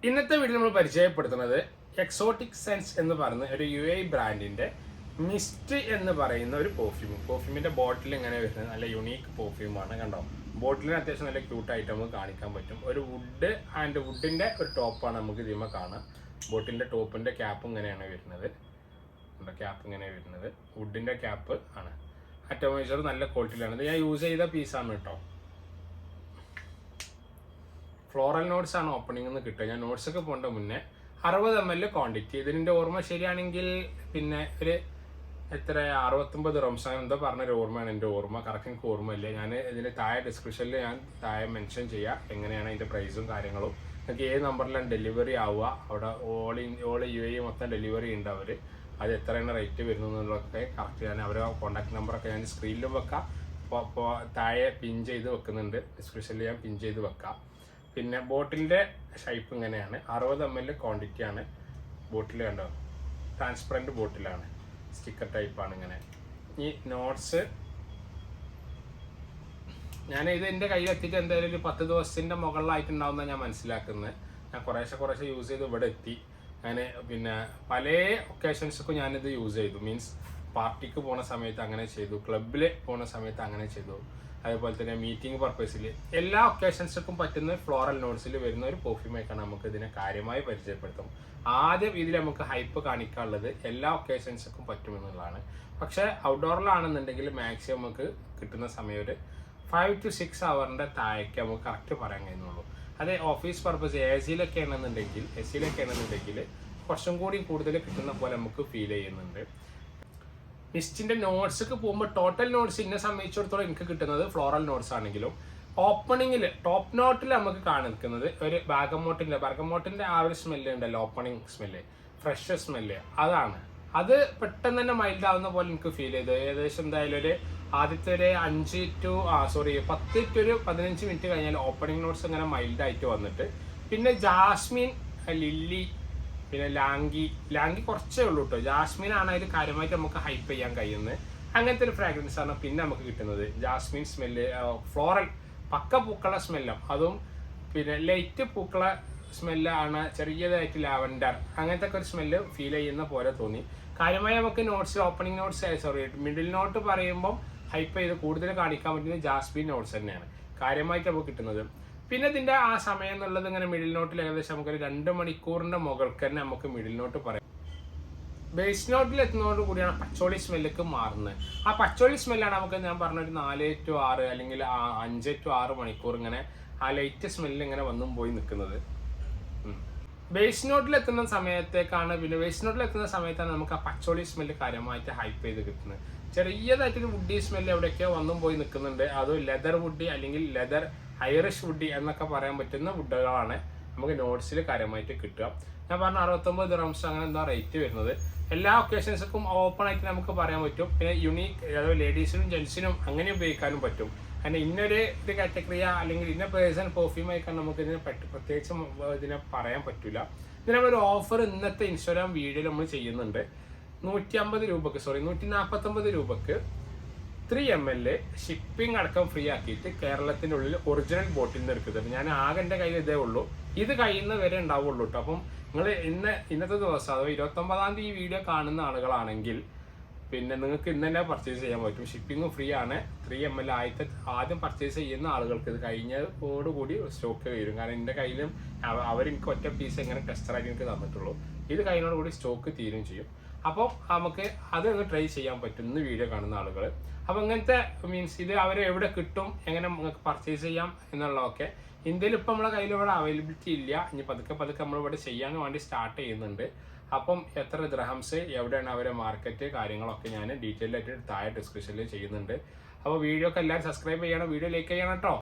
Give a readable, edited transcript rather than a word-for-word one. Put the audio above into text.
ഇന്നത്തെ വീഡിയോ നമ്മൾ പരിചയപ്പെടുത്തുന്നത് എക്സോട്ടിക് സെൻസ് എന്ന് പറയുന്ന ഒരു UAE ബ്രാൻഡിന്റെ മിസ്റ്റ് എന്ന് പറയുന്ന ഒരു പെർഫ്യൂമിന്റെ ബോട്ടിൽ ഇങ്ങനെ വരുന്നത് നല്ല യുണീക്ക് പെർഫ്യൂമാണ്. കണ്ടോ, ബോട്ടിലിന് അത്യാവശ്യം നല്ല ക്യൂട്ടായിട്ട് നമുക്ക് കാണിക്കാൻ പറ്റും. ഒരു വുഡിന്റെ ഒരു ടോപ്പാണ് നമുക്ക് ഇതിമ കാണാം. ബോട്ടിലിന്റെ ടോപ്പിന്റെ ക്യാപ്പ് ഇങ്ങനെയാണ് വരുന്നത്. ക്യാപ്പ് ഇങ്ങനെ വരുന്നത് വുഡിന്റെ ക്യാപ്പ് ആണ്. അറ്റോമൈസർ നല്ല ക്വാളിറ്റിയിലാണ്. ഇത് ഞാൻ യൂസ് ചെയ്ത പീസാണ് കേട്ടോ. ഫ്ലോറൽ നോട്ട്സ് ആണ് ഓപ്പണിംഗ് എന്ന് കിട്ടുക. ഞാൻ നോട്ട്സ് ഒക്കെ പോകേണ്ട മുന്നേ 60 ml ക്വാണ്ടിറ്റി. ഇതിൻ്റെ ഓർമ്മ ശരിയാണെങ്കിൽ പിന്നെ ഒരു എത്ര 69 റംസാൻ എന്തോ പറഞ്ഞൊരു ഓർമ്മയാണ് എൻ്റെ ഓർമ്മ. കറക്റ്റ് എനിക്ക് ഓർമ്മയില്ല. ഞാൻ ഇതിൻ്റെ താഴെ ഡിസ്ക്രിപ്ഷനിൽ ഞാൻ താഴെ മെൻഷൻ ചെയ്യാം എങ്ങനെയാണ് അതിൻ്റെ പ്രൈസും കാര്യങ്ങളും. നിങ്ങൾക്ക് ഏത് നമ്പറിലാണ് ഡെലിവറി ആവുക, അവിടെ ഓൾ UAE മൊത്തം ഡെലിവറി ഉണ്ട്. അവർ അത് എത്രയാണ് റേറ്റ് വരുന്നത് എന്നുള്ളതൊക്കെ കറക്റ്റ് ഞാൻ അവരുടെ കോൺടാക്ട് നമ്പറൊക്കെ ഞാൻ സ്ക്രീനിലും വെക്കാം, താഴെ പിൻ ചെയ്ത് വെക്കുന്നുണ്ട്. ഡിസ്ക്രിപ്ഷനിൽ ഞാൻ പിൻ ചെയ്ത് വെക്കാം. പിന്നെ ബോട്ടിലിൻ്റെ ഷൈപ്പ് ഇങ്ങനെയാണ്. 60 ml ക്വാണ്ടിറ്റിയാണ് ബോട്ടിൽ. കണ്ടോ, ട്രാൻസ്പെറൻറ്റ് ബോട്ടിലാണ്, സ്റ്റിക്കർ ടൈപ്പാണ് ഇങ്ങനെ. ഈ നോട്ട്സ് ഞാൻ ഇത് എൻ്റെ കയ്യിൽ എത്തിയിട്ട് എന്തായാലും ഒരു 10 ദിവസത്തിൻ്റെ മുകളിലായിട്ടുണ്ടാവുന്ന ഞാൻ മനസ്സിലാക്കുന്നത്. ഞാൻ കുറേശ്ശെ യൂസ് ചെയ്ത് ഇവിടെ എത്തി. ഞാൻ പിന്നെ പല ഒക്കേഷൻസൊക്കെ ഞാനിത് യൂസ് ചെയ്തു. മീൻസ് പാർട്ടിക്ക് പോണ സമയത്ത് അങ്ങനെ ചെയ്തു, ക്ലബിൽ പോണ സമയത്ത് അങ്ങനെ ചെയ്തു, അതുപോലെ തന്നെ മീറ്റിംഗ് പർപ്പസിൽ എല്ലാ ഒക്കേഷൻസിനും പറ്റുന്ന ഫ്ലോറൽ നോട്ട്സിൽ വരുന്ന ഒരു പെർഫ്യൂമായിട്ടാണ് നമുക്ക് ഇതിനെ കാര്യമായി പരിചയപ്പെടുത്തും. ആദ്യം ഇതിൽ നമുക്ക് ഹൈപ്പ് കാണിക്കാനുള്ളത് എല്ലാ ഒക്കേഷൻസിനും പറ്റുമെന്നുള്ളതാണ്. പക്ഷേ ഔട്ട്ഡോറിലാണെന്നുണ്ടെങ്കിൽ മാക്സിമം നമുക്ക് കിട്ടുന്ന സമയം ഒരു 5 to 6 hours താഴേക്ക് നമുക്ക് കറക്റ്റ് പറയാൻ കഴിയുന്നുള്ളൂ. അതേ ഓഫീസ് പർപ്പസ് എസിയിലൊക്കെ ആണെന്നുണ്ടെങ്കിൽ കുറച്ചും കൂടി കൂടുതൽ കിട്ടുന്ന പോലെ നമുക്ക് ഫീൽ ചെയ്യുന്നുണ്ട്. മിസ്റ്റിന്റെ നോട്ട്സൊക്കെ പോകുമ്പോൾ ടോട്ടൽ നോട്ട്സ് എന്നെ സംബന്ധിച്ചിടത്തോളം എനിക്ക് കിട്ടുന്നത് ഫ്ലോറൽ നോട്ട്സ് ആണെങ്കിലും ഓപ്പണിങ്ങിൽ ടോപ്പ് നോട്ടിൽ നമുക്ക് കാണിക്കുന്നത് ഒരു ബാർഗമോട്ടിന്റെ ആ ഒരു സ്മെല്ല് ഉണ്ടല്ലോ, ഓപ്പണിങ് സ്മെല്ല്, ഫ്രഷ് സ്മെല്ല്, അതാണ്. അത് പെട്ടെന്ന് തന്നെ മൈൽഡ് ആവുന്ന പോലെ എനിക്ക് ഫീൽ ചെയ്തു. ഏകദേശം എന്തായാലും ഒരു ആദ്യത്തെ ഒരു 10 to 15 മിനിറ്റ് കഴിഞ്ഞാൽ ഓപ്പണിംഗ് നോട്ട്സ് ഇങ്ങനെ മൈൽഡ് ആയിട്ട് വന്നിട്ട് പിന്നെ ജാസ്മിൻ, ലില്ലി, പിന്നെ ലാങ്കി കുറച്ചേ ഉള്ളൂ കേട്ടോ. ജാസ്മിൻ ആണ് അതിൽ കാര്യമായിട്ട് നമുക്ക് ഹൈപ്പ് ചെയ്യാൻ കഴിയുന്നത്. അങ്ങനത്തെ ഒരു ഫ്രാഗ്രൻസ് ആണ് പിന്നെ നമുക്ക് കിട്ടുന്നത്. ജാസ്മിൻ സ്മെല്ല്, ഫ്ലോറൽ പക്ക പൂക്കള സ്മെല്ലും, അതും പിന്നെ ലൈറ്റ് പൂക്കള സ്മെല്ലാണ്, ചെറിയതായിട്ട് ലാവൻഡർ അങ്ങനത്തെ ഒക്കെ ഒരു സ്മെല്ല് ഫീൽ ചെയ്യുന്ന പോലെ തോന്നി. കാര്യമായി നമുക്ക് notes opening notes middle not പറയുമ്പം ഹൈപ്പ് ചെയ്ത് കൂടുതൽ കാണിക്കാൻ പറ്റുന്നത് ജാസ്മിൻ നോട്ട്സ് തന്നെയാണ് കാര്യമായിട്ട് നമുക്ക് കിട്ടുന്നത്. പിന്നെ ഇതിൻ്റെ ആ സമയം എന്നുള്ളത് ഇങ്ങനെ മിഡിൽ നോട്ടിൽ ഏകദേശം നമുക്കൊരു 2 മണിക്കൂറിൻ്റെ മുകൾക്ക് തന്നെ നമുക്ക് മിഡിൽ നോട്ട് പറയാം. ബേസ് നോട്ടിൽ എത്തുന്നതോട് കൂടിയാണ് പച്ചോളി സ്മെല്ലേക്ക് മാറുന്നത്. ആ പച്ചോളി സ്മെല്ലാണ് നമുക്ക് ഞാൻ പറഞ്ഞൊരു 4 to 6 അല്ലെങ്കിൽ 5 to 6 മണിക്കൂർ ഇങ്ങനെ ആ ലൈറ്റ് സ്മെല്ല് ഇങ്ങനെ വന്നും പോയി നിൽക്കുന്നത്. ബേസ് നോട്ടിലെത്തുന്ന സമയത്തേക്കാണ് നമുക്ക് ആ പച്ചോളി സ്മെല്ല് കാര്യമായിട്ട് ഹൈപ്പ് ചെയ്ത് കിട്ടുന്നത്. ചെറിയതായിട്ടൊരു വുഡി സ്മെല്ല് എവിടെയൊക്കെയോ വന്നും പോയി നിൽക്കുന്നുണ്ട്. അതും ലെതർ വുഡി അല്ലെങ്കിൽ ലെതർ ഐറിഷ് വുഡി എന്നൊക്കെ പറയാൻ പറ്റുന്ന വുഡുകളാണ് നമുക്ക് നോട്ട്സിൽ കാര്യമായിട്ട് കിട്ടുക. ഞാൻ പറഞ്ഞ 69 dirhams അങ്ങനെ എന്താ റേറ്റ് വരുന്നത്. എല്ലാ ഒക്കേഷൻസും ഓപ്പൺ ആയിട്ട് നമുക്ക് പറയാൻ പറ്റും. പിന്നെ യുണീക്ക്, അതായത് ലേഡീസിനും ജെൻസിനും അങ്ങനെ ഉപയോഗിക്കാനും പറ്റും. കാരണം ഇന്നൊരു കാറ്റഗറിയ അല്ലെങ്കിൽ ഇന്ന പേഴ്സൺ പെർഫ്യൂം ആയിക്കാൻ നമുക്ക് ഇതിനെ പ്രത്യേകിച്ച് ഇതിനെ പറയാൻ പറ്റില്ല. ഇതിന് നമ്മളൊരു ഓഫർ ഇന്നത്തെ ഇൻസ്റ്റാഗ്രാം വീഡിയോയിൽ നമ്മൾ ചെയ്യുന്നുണ്ട്. 149 രൂപക്ക് 3 ml ഷിപ്പിംഗ് അടക്കം ഫ്രീ ആക്കിയിട്ട് കേരളത്തിൻ്റെ ഉള്ളിൽ ഒറിജിനൽ ബോട്ടിൽ നിന്ന് എടുക്കുന്നുണ്ട്. ഞാൻ ആകെ എൻ്റെ കയ്യിൽ ഇതേ ഉള്ളൂ. ഇത് കഴിയുന്ന വരെ ഉണ്ടാവുള്ളൂ കേട്ടോ. അപ്പം നിങ്ങൾ ഇന്നത്തെ ദിവസം അഥവാ 29-ാം തീയതി ഈ വീഡിയോ കാണുന്ന ആളുകളാണെങ്കിൽ പിന്നെ നിങ്ങൾക്ക് ഇന്ന് തന്നെ പർച്ചേസ് ചെയ്യാൻ പറ്റും. ഷിപ്പിങ്ങും ഫ്രീ ആണ്. 3 ml ആദ്യം പർച്ചേസ് ചെയ്യുന്ന ആളുകൾക്ക് ഇത് കഴിഞ്ഞതോടുകൂടി സ്റ്റോക്ക് വരും. കാരണം എൻ്റെ കയ്യിലും അവരെനിക്ക് ഒറ്റ പീസ് എങ്ങനെ ടെസ്റ്ററായിട്ട് എനിക്ക് തന്നിട്ടുള്ളൂ. ഇത് കഴിഞ്ഞതോടുകൂടി സ്റ്റോക്ക് തീരും ചെയ്യും. അപ്പോൾ നമുക്ക് അത് ട്രൈ ചെയ്യാൻ പറ്റും ഇന്ന് വീഡിയോ കാണുന്ന ആളുകൾ. അപ്പോൾ ഇങ്ങനത്തെ മീൻസ് ഇത് അവരെ എവിടെ കിട്ടും, എങ്ങനെ നിങ്ങൾക്ക് പർച്ചേസ് ചെയ്യാം എന്നുള്ളതൊക്കെ ഇന്ത്യയിൽ ഇപ്പം നമ്മളെ കയ്യിൽ ഇവിടെ അവൈലബിലിറ്റി ഇല്ല. ഇനി പതുക്കെ നമ്മളിവിടെ ചെയ്യാൻ വേണ്ടി സ്റ്റാർട്ട് ചെയ്യുന്നുണ്ട്. അപ്പം എത്ര ദിർഹംസ്, എവിടെയാണ് അവരെ മാർക്കറ്റ്, കാര്യങ്ങളൊക്കെ ഞാൻ ഡീറ്റെയിൽ ആയിട്ട് താഴെ ഡിസ്ക്രിപ്ഷനിൽ ചെയ്യുന്നുണ്ട്. അപ്പോൾ വീഡിയോക്ക് എല്ലാവരും സബ്സ്ക്രൈബ് ചെയ്യണം, വീഡിയോ ലൈക്ക് ചെയ്യണം കേട്ടോ.